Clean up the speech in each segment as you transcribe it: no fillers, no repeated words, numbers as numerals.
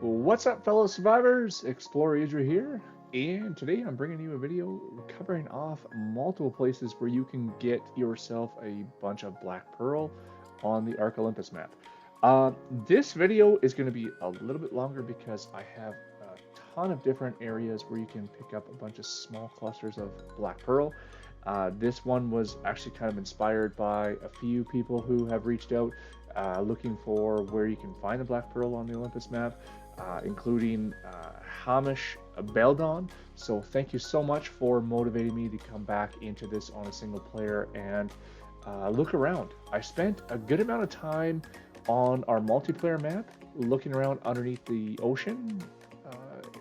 What's up, fellow survivors? Explorer Idra here, and today I'm bringing you a video covering off multiple places where you can get yourself a bunch of black pearl on the Olympus map. This video is going to be a little bit longer because I have a ton of different areas where you can pick up a bunch of small clusters of black pearl. This one was actually kind of inspired by a few people who have reached out looking for where you can find the black pearl on the Olympus map, including Hamish Beldon. So thank you so much for motivating me to come back into this on a single player and look around. I spent a good amount of time on our multiplayer map looking around underneath the ocean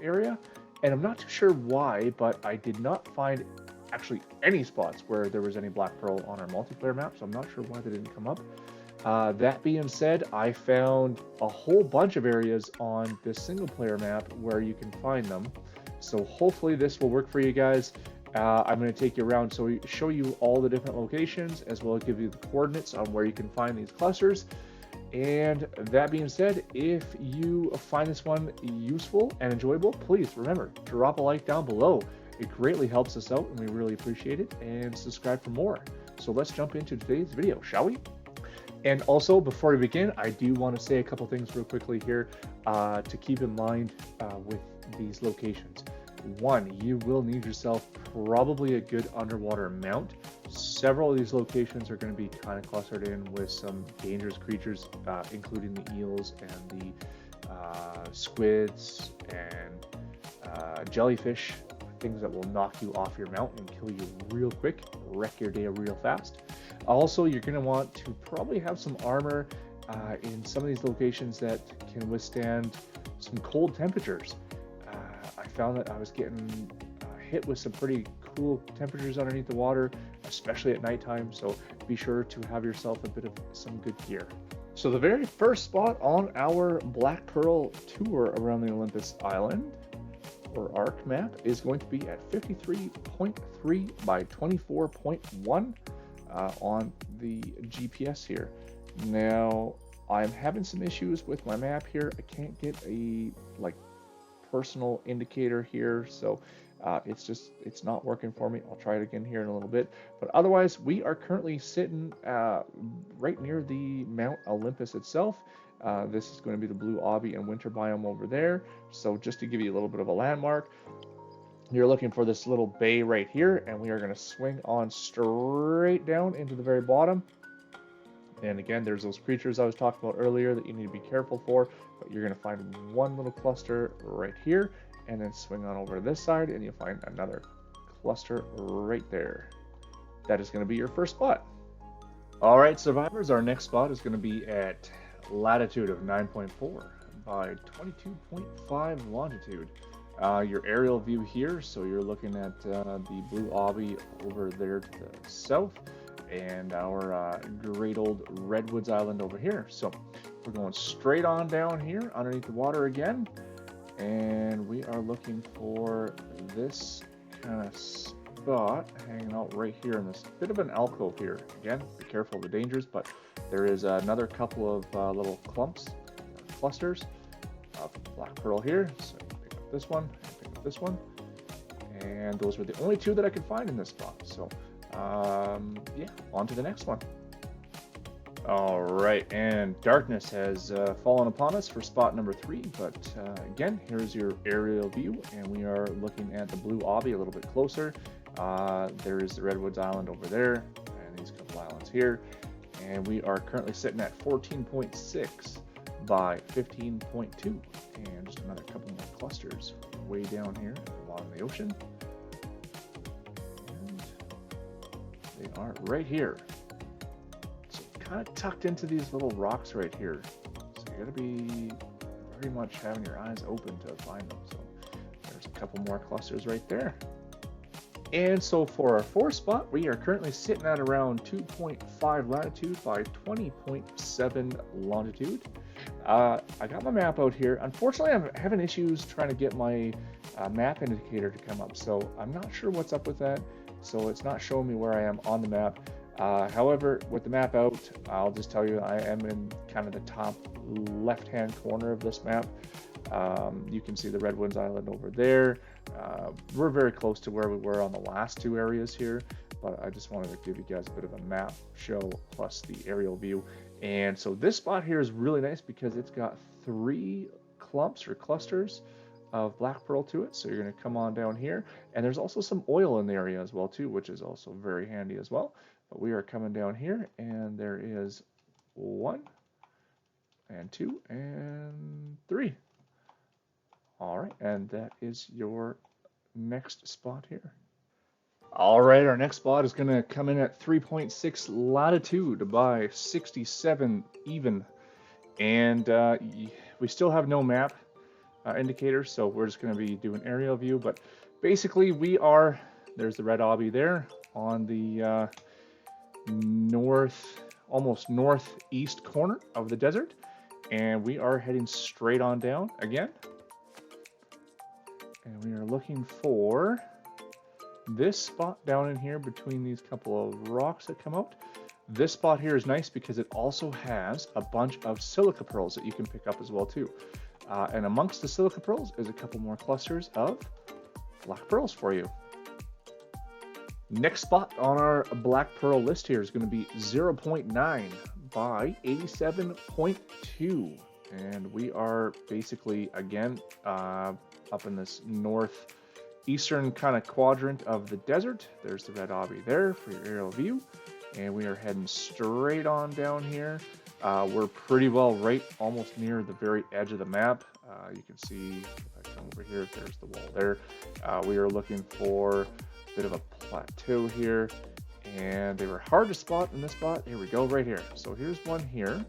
area, and I'm not too sure why, but I did not find actually any spots where there was any black pearl on our multiplayer map, so I'm not sure why they didn't come up. That being said, I found a whole bunch of areas on this single player map where you can find them. So hopefully this will work for you guys. I'm going to take you around so show you all the different locations, as well as give you the coordinates on where you can find these clusters. And that being said, if you find this one useful and enjoyable, please remember, drop a like down below. It greatly helps us out and we really appreciate it, and subscribe for more. So let's jump into today's video, shall we? And also, before we begin, I do want to say a couple things real quickly here to keep in mind with these locations. One, you will need yourself probably a good underwater mount. Several of these locations are going to be kind of clustered in with some dangerous creatures, including the eels and the squids and jellyfish, things that will knock you off your mount and kill you real quick, wreck your day real fast. Also, you're going to want to probably have some armor in some of these locations that can withstand some cold temperatures. I found that I was getting hit with some pretty cool temperatures underneath the water, especially at nighttime, so be sure to have yourself a bit of some good gear. So the very first spot on our Black Pearl tour around the Olympus Island, or ARC map, is going to be at 53.3 by 24.1 on the GPS here. Now, I'm having some issues with my map here. I can't get a personal indicator here, so it's not working for me. I'll try it again here in a little bit, but otherwise we are currently sitting right near the Mount Olympus itself. This is going to be the blue obby and winter biome over there. So just to give you a little bit of a landmark, you're looking for this little bay right here, and we are going to swing on straight down into the very bottom. And again, there's those creatures I was talking about earlier that you need to be careful for, but you're going to find one little cluster right here, and then swing on over to this side, and you'll find another cluster right there. That is going to be your first spot. All right, survivors, our next spot is going to be at latitude of 9.4 by 22.5 longitude. Your aerial view here, so you're looking at the blue obby over there to the south, and our great old Redwoods Island over here. So we're going straight on down here underneath the water again, and we are looking for this kind of spot hanging out right here in this bit of an alcove here. Again, be careful of the dangers, but there is another couple of little clusters of black pearl here. So pick up this one and pick up this one, and those were the only two that I could find in this spot. So yeah, on to the next one. All right, and darkness has fallen upon us for spot number 3, but again, here's your aerial view, and we are looking at the blue obby a little bit closer. There is the Redwoods Island over there, and these couple islands here, and we are currently sitting at 14.6 by 15.2, and just another couple more clusters way down here at the bottom of the ocean. They are right here, so kind of tucked into these little rocks right here, so you got to be very much having your eyes open to find them. So there's a couple more clusters right there. And so for our fourth spot, we are currently sitting at around 2.5 latitude by 20.7 longitude. I got my map out here. Unfortunately, I'm having issues trying to get my map indicator to come up, so I'm not sure what's up with that. So it's not showing me where I am on the map. However, with the map out, I'll just tell you I am in kind of the top left-hand corner of this map. You can see the Redwoods Island over there. We're very close to where we were on the last two areas here, but I just wanted to give you guys a bit of a map show plus the aerial view. And so this spot here is really nice because it's got 3 clumps or clusters of black pearl to it. So you're going to come on down here, and there's also some oil in the area as well too, which is also very handy as well. But we are coming down here, and there is 1 and 2 and 3. All right, and that is your next spot here. All right, our next spot is going to come in at 3.6 latitude by 67 even. And we still have no map indicator, so we're just going to be doing aerial view. But basically, we are, there's the red obby there on the almost northeast corner of the desert. And we are heading straight on down again. And we are looking for this spot down in here between these couple of rocks that come out. This spot here is nice because it also has a bunch of silica pearls that you can pick up as well too. And amongst the silica pearls is a couple more clusters of black pearls for you. Next spot on our black pearl list here is going to be 0.9 by 87.2. And we are basically, again, up in this northeastern kind of quadrant of the desert. There's the red obby there for your aerial view. And we are heading straight on down here. We're pretty well right almost near the very edge of the map. You can see, if I come over here, there's the wall there. We are looking for a bit of a plateau here. And they were hard to spot in this spot. Here we go, right here. So here's one here.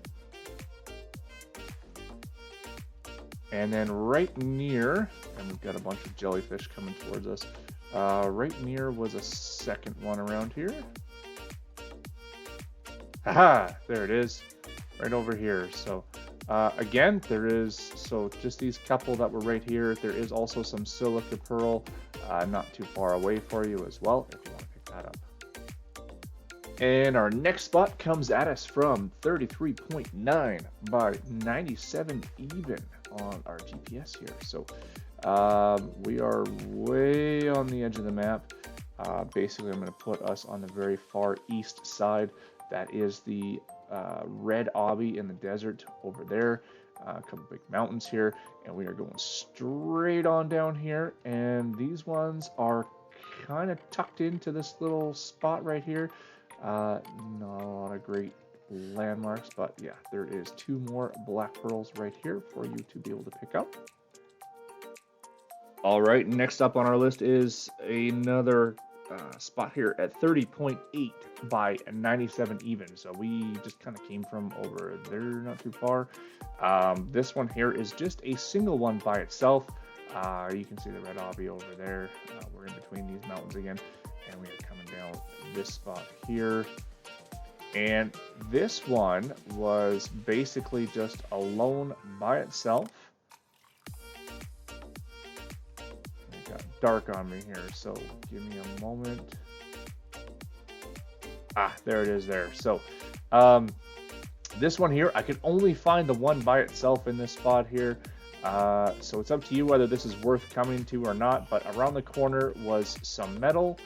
And then right near, and we've got a bunch of jellyfish coming towards us. Right near was a second one around here. Haha, there it is, right over here. So again, there is, so just these couple that were right here. There is also some silica pearl not too far away for you as well, if you want to pick that up. And our next spot comes at us from 33.9 by 97 even on our GPS here. So we are way on the edge of the map. Basically, I'm going to put us on the very far east side. That is the red obby in the desert over there. A couple big mountains here, and we are going straight on down here. And these ones are kind of tucked into this little spot right here. Not a lot of great landmarks, but yeah, there is 2 more black pearls right here for you to be able to pick up. All right, next up on our list is another spot here at 30.8 by 97 even. So we just kind of came from over there, not too far. This one here is just a single one by itself. You can see the red obby over there. We're in between these mountains again, and we are coming down this spot here. And this one was basically just alone by itself. It got dark on me here, so give me a moment. There it is there. So this one here, I could only find the one by itself in this spot here. So it's up to you whether this is worth coming to or not, but around the corner was some metal,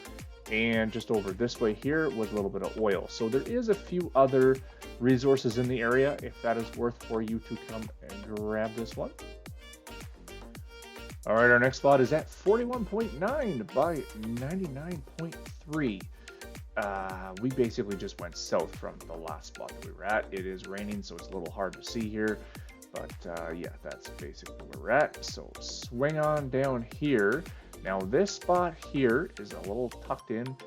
and just over this way here was a little bit of oil. So there is a few other resources in the area if that is worth for you to come and grab this one. All right, our next spot is at 41.9 by 99.3. We basically just went south from the last spot that we were at. It is raining, so it's a little hard to see here. But yeah, that's basically where we're at. So swing on down here. Now this spot here is a little tucked in.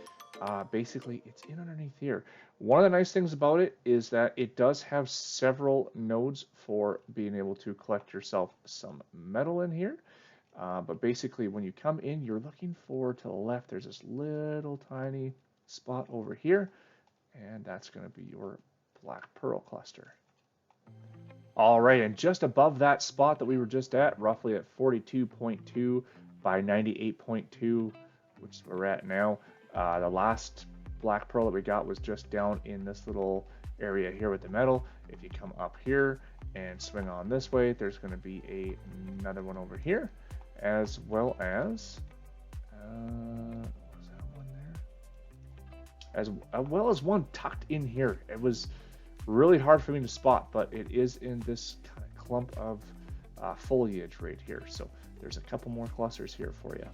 Basically, it's in underneath here. One of the nice things about it is that it does have several nodes for being able to collect yourself some metal in here. But basically, when you come in, you're looking for to the left. There's this little tiny spot over here, and that's going to be your black pearl cluster. All right, and just above that spot that we were just at, roughly at 42.2 by 98.2, which is where we're at now, the last black pearl that we got was just down in this little area here with the metal. If you come up here and swing on this way, there's going to be another one over here, as well as was that one there? As well as one tucked in here. It was really hard for me to spot, but it is in this kind of clump of foliage right here. So there's a couple more clusters here for you.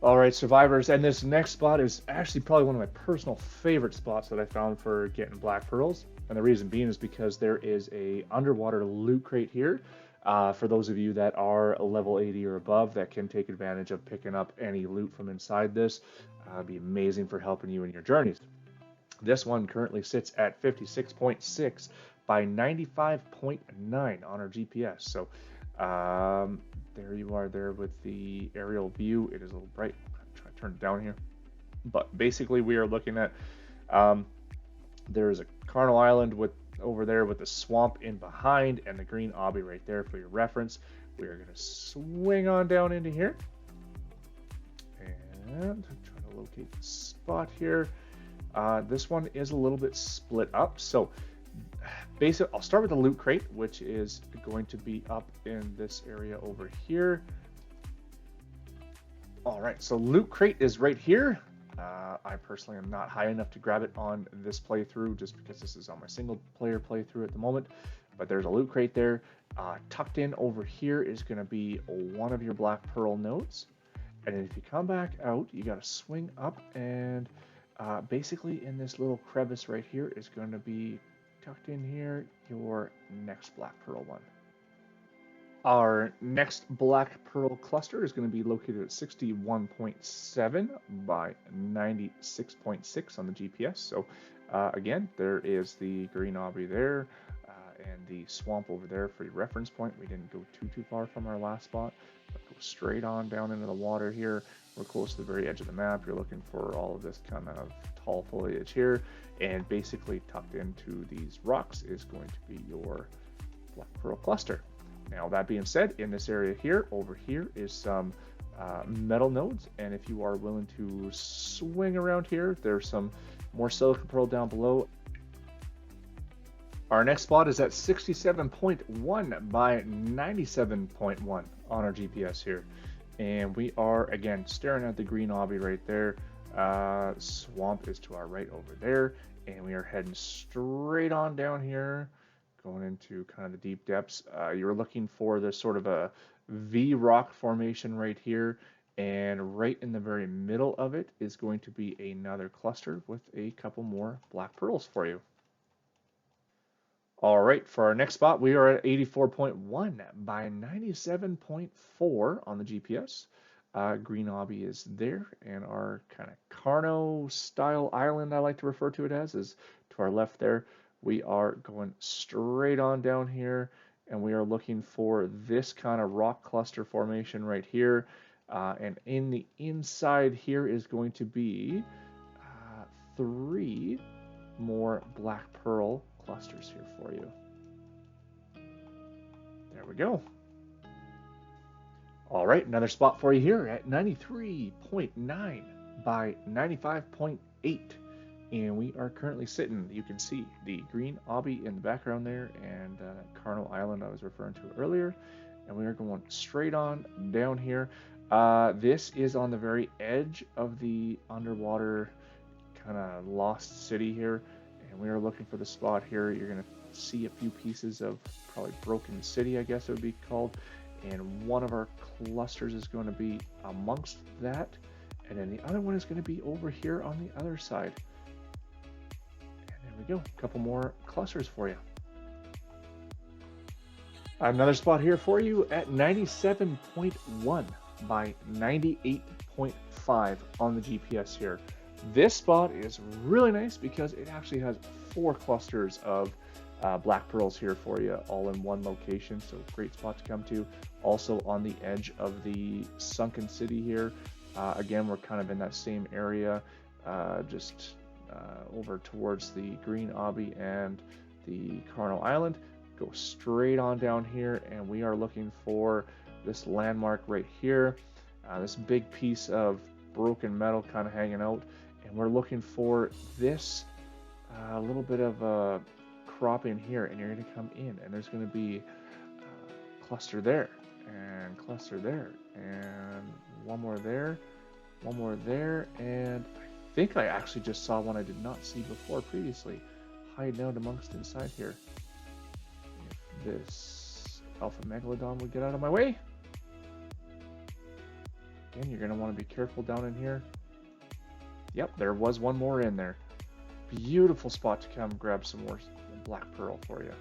All right, survivors, and this next spot is actually probably one of my personal favorite spots that I found for getting black pearls. And the reason being is because there is a underwater loot crate here. For those of you that are level 80 or above that can take advantage of picking up any loot from inside this. It'd be amazing for helping you in your journeys. This one currently sits at 56.6 by 95.9 on our GPS. So there you are there with the aerial view. It is a little bright. I'm trying to turn it down here. But basically we are looking at, there's a Carnal Island over there with the swamp in behind and the green obby right there for your reference. We are going to swing on down into here. And try to locate the spot here. This one is a little bit split up. So basically, I'll start with the loot crate, which is going to be up in this area over here. All right, so loot crate is right here. I personally am not high enough to grab it on this playthrough just because this is on my single player playthrough at the moment. But there's a loot crate there. Tucked in over here is going to be one of your black pearl nodes. And then if you come back out, you got to swing up, and basically in this little crevice right here is going to be tucked in here your next black pearl one. Our next black pearl cluster is going to be located at 61.7 by 96.6 on the GPS. So again, there is the green obby there and the swamp over there for your reference point. We didn't go too far from our last spot. Go straight on down into the water here. We're close to the very edge of the map. You're looking for all of this kind of tall foliage here, and basically tucked into these rocks is going to be your black pearl cluster. Now that being said, in this area here, over here is some metal nodes, and if you are willing to swing around here, there's some more silica pearl down below. Our next spot is at 67.1 by 97.1 on our GPS here. And we are, again, staring at the green obby right there. Swamp is to our right over there. And we are heading straight on down here, going into kind of the deep depths. You're looking for this sort of a V rock formation right here. And right in the very middle of it is going to be another cluster with a couple more black pearls for you. All right, for our next spot, we are at 84.1 by 97.4 on the GPS. Green obby is there, and our kind of Carno style island, I like to refer to it as, is to our left there. We are going straight on down here, and we are looking for this kind of rock cluster formation right here. And in the inside here is going to be 3 more black pearl clusters here for you. There we go. All right, another spot for you here at 93.9 by 95.8. And we are currently sitting, you can see the green obby in the background there and Carnal Island I was referring to earlier. And we are going straight on down here. This is on the very edge of the underwater kind of lost city here. And we are looking for the spot here. You're going to see a few pieces of probably broken city, I guess it would be called. And one of our clusters is going to be amongst that. And then the other one is going to be over here on the other side. And there we go. A couple more clusters for you. Another spot here for you at 97.1 by 98.5 on the GPS here. This spot is really nice because it actually has 4 clusters of black pearls here for you, all in one location. So great spot to come to. Also on the edge of the sunken city here. Again, we're kind of in that same area, just over towards the green obby and the Carnal Island. Go straight on down here, and we are looking for this landmark right here. This big piece of broken metal kind of hanging out. And we're looking for this little bit of a crop in here, and you're going to come in, and there's going to be cluster there, and cluster there, and one more there, one more there, and I think I actually just saw one I did not see before previously, hiding out amongst inside here. If this alpha megalodon would get out of my way. Again, you're going to want to be careful down in here. Yep, there was one more in there. Beautiful spot to come grab some more black pearl for you.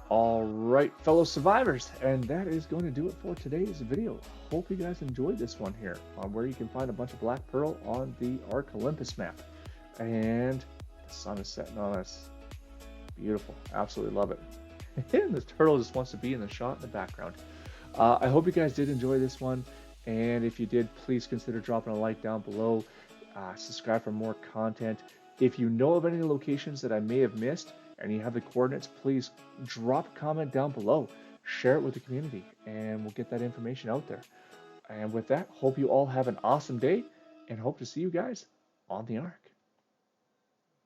All right, fellow survivors, and that is going to do it for today's video. Hope you guys enjoyed this one here on where you can find a bunch of black pearl on the Arc Olympus map. And the sun is setting on us. Beautiful, absolutely love it. And this turtle just wants to be in the shot in the background. I hope you guys did enjoy this one, and if you did, please consider dropping a like down below. Subscribe for more content. If you know of any locations that I may have missed and you have the coordinates, please drop a comment down below. Share it with the community, and we'll get that information out there. And with that, hope you all have an awesome day, and hope to see you guys on the Arc.